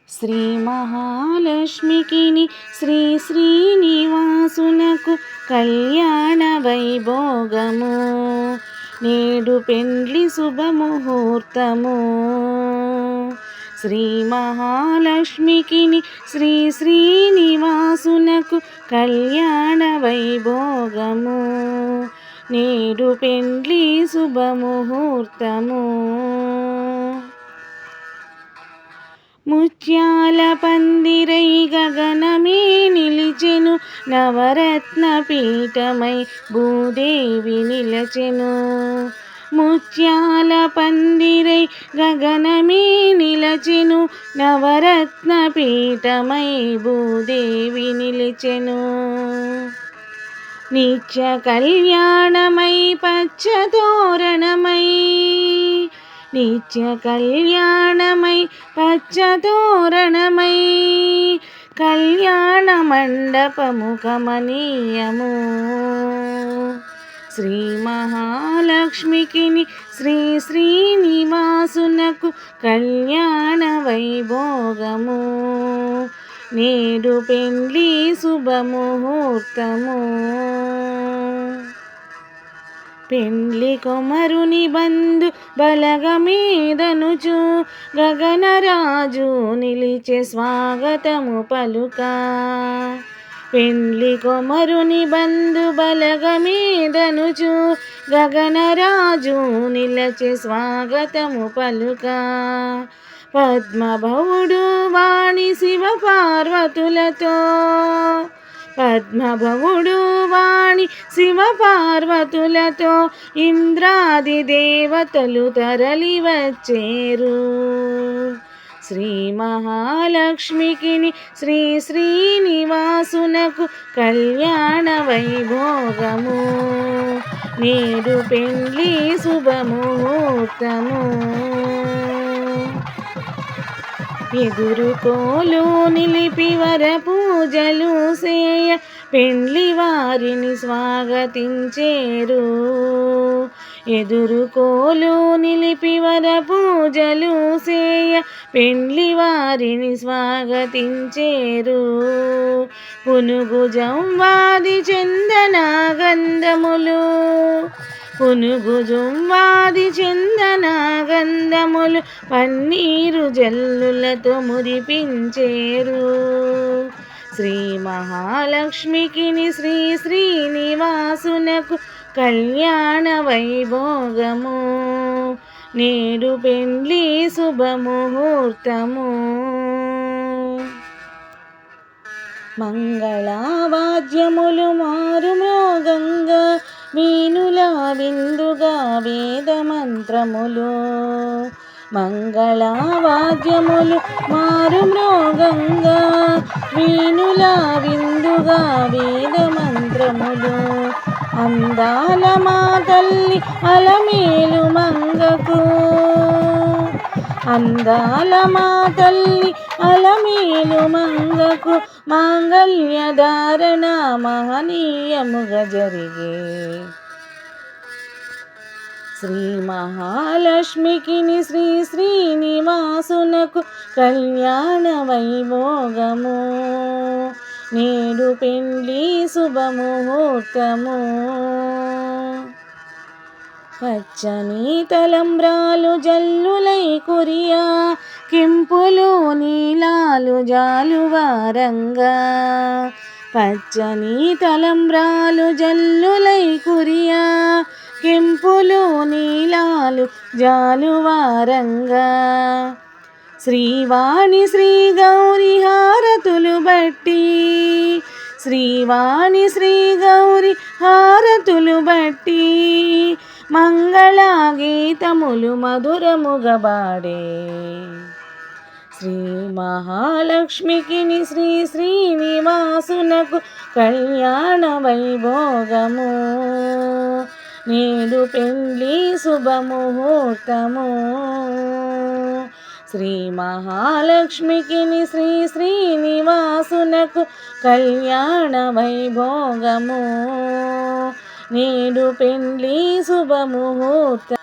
శ్రీ మహాలక్ష్మికిని శ్రీ శ్రీనివాసునకు కళ్యాణ వైభోగము నేడు పెండ్లి శుభముహూర్తము. శ్రీ మహాలక్ష్మికిని శ్రీ శ్రీనివాసునకు కళ్యాణ వైభోగము నేడు పెండ్లి శుభముహూర్తము. ముత్యాల పందిరై గగనమే నిలిచెను, నవరత్న పీఠమై భూదేవి నిలచెను. ముత్యాల పందిరై గగనమే నిలచెను, నవరత్న పీఠమై భూదేవి నిలిచెను. నిత్య కళ్యాణమై పచ్చతోరణమై, నిత్య కళ్యాణమై పచ్చతోరణమై, కళ్యాణ మండపము కమనీయము. శ్రీ మహాలక్ష్మికిని శ్రీ శ్రీనివాసునకు కళ్యాణ వైభోగము నేడు పెండ్లి శుభముహూర్తము. పెండ్లి కొమరుని బంధు బలగమేదనుచు గగనరాజు నిలిచే స్వాగతము పలుక. పెండ్లి కొమరుని బంధు బలగమేదనుచు గగనరాజు నిలచే స్వాగతము పలుక. పద్మభవుడు వాణి శివ పార్వతులతో, పద్మభవుడు వాణి శివ పార్వతులతో ఇంద్రాది దేవతలు తరలి వచ్చేరు. శ్రీ మహాలక్ష్మికిని శ్రీ శ్రీనివాసునకు కళ్యాణ వైభోగము నేడు పెండ్లి శుభముహూర్తము. ఎదురుకోలు నిలిపి వర పూజలు సేయ పెండ్లి వారిని స్వాగతించేరు. ఎదురుకోలు నిలిపి వర పూజలు సేయ పెండ్లి వారిని స్వాగతించేరు. పునుగు జంవాది చందన గంధములు, పునుగు జుంవాది చందన గంధములు పన్నీరు జల్లులతో మురిపించేరు. శ్రీ మహాలక్ష్మికిని శ్రీ శ్రీనివాసునకు కళ్యాణ వైభోగము నేడు పెండ్లి శుభముహూర్తము. మంగళవాద్యములు మారు మృగంగా, వీణుల విందుగా వేద మంత్రములు. మంగళవాద్యములు మారు మృగంగా, వీణుల విందుగా వేద మంత్రములు. అందాల మా తల్లి అలమేలు మంగకు, అందాల మా తల్లి అలమేలు మంగకు మాంగళ్య ధారణ మహనీయముగా జరిగే. శ్రీ మహాలక్ష్మికిని శ్రీ శ్రీనివాసునకు కళ్యాణ వైభోగము నేడు పెండ్లి శుభముహూర్తము. పచ్చని తలంబ్రాలు జల్లులై కురియా, కెంపులు నీలాలు జాలువారంగా. పచ్చని తలంబ్రాలు జల్లులై కురియా, కెంపులు నీలాలు జాలువారంగా. శ్రీవాణి శ్రీ గౌరి హారతులు బట్టి, శ్రీవాణి శ్రీ గౌరి హారతులు బట్టి మంగళ గీతములు మధురముగా బాడే. శ్రీ మహాలక్ష్మికిని శ్రీ శ్రీనివాసునకు కళ్యాణ వైభోగము నేడు పెండ్లి శుభముహూర్తము. శ్రీ మహాలక్ష్మికిని శ్రీ శ్రీనివాసునకు కళ్యాణ వైభోగము నేడు పెండ్లి శుభముహూర్తము.